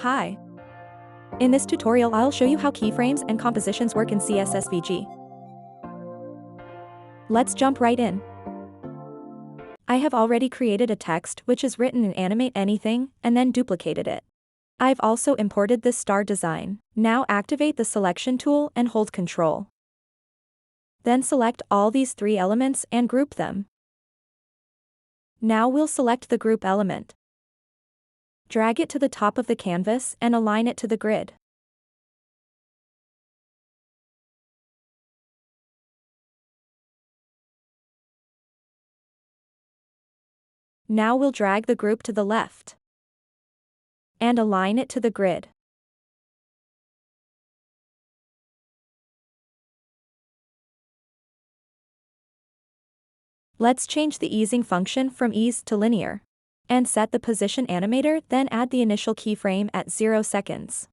Hi. In this tutorial I'll show you how keyframes and compositions work in CSSVG. Let's jump right in. I have already created a text which is written in Animate Anything and then duplicated it. I've also imported this star design. Now activate the selection tool and hold Ctrl. Then select all these three elements and group them. Now we'll select the group element. Drag it to the top of the canvas and align it to the grid. Now we'll drag the group to the left and align it to the grid. Let's change the easing function from ease to linear and set the position animator, then add the initial keyframe at 0 seconds.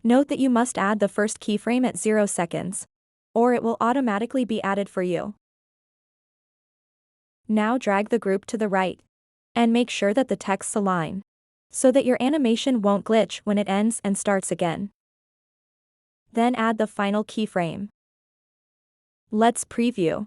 Note that you must add the first keyframe at 0 seconds, or it will automatically be added for you. Now drag the group to the right and make sure that the texts align so that your animation won't glitch when it ends and starts again. Then add the final keyframe. Let's preview.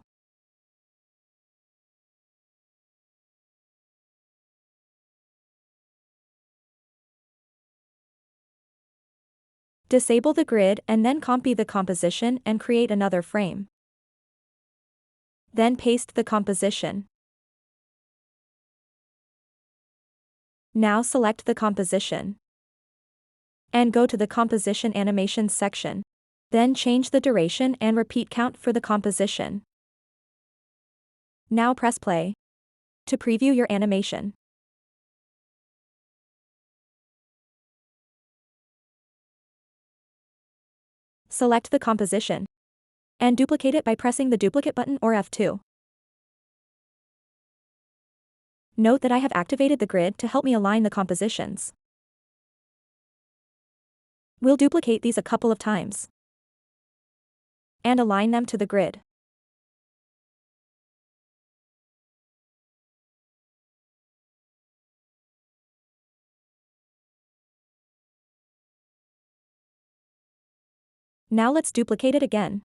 Disable the grid and then copy the composition and create another frame. Then paste the composition. Now select the composition and go to the Composition Animations section. Then change the duration and repeat count for the composition. Now press play to preview your animation. Select the composition and duplicate it by pressing the duplicate button or F2. Note that I have activated the grid to help me align the compositions. We'll duplicate these a couple of times and align them to the grid. Now let's duplicate it again.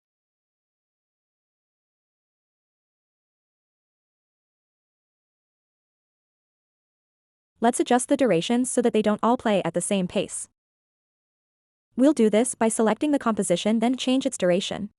Let's adjust the durations so that they don't all play at the same pace. We'll do this by selecting the composition, then change its duration.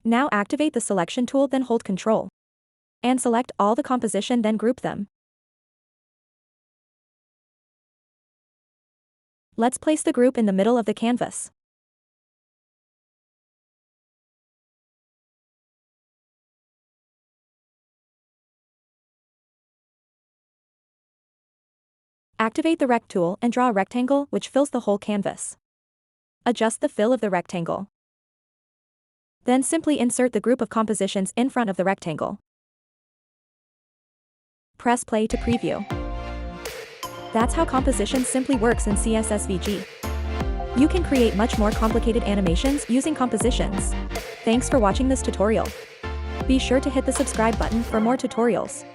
Now activate the selection tool, then hold Ctrl and select all the composition, then group them. Let's place the group in the middle of the canvas. Activate the Rect tool and draw a rectangle which fills the whole canvas. Adjust the fill of the rectangle. Then simply insert the group of compositions in front of the rectangle. Press play to preview. That's how composition simply works in CSSVG. You can create much more complicated animations using compositions. Thanks for watching this tutorial. Be sure to hit the subscribe button for more tutorials.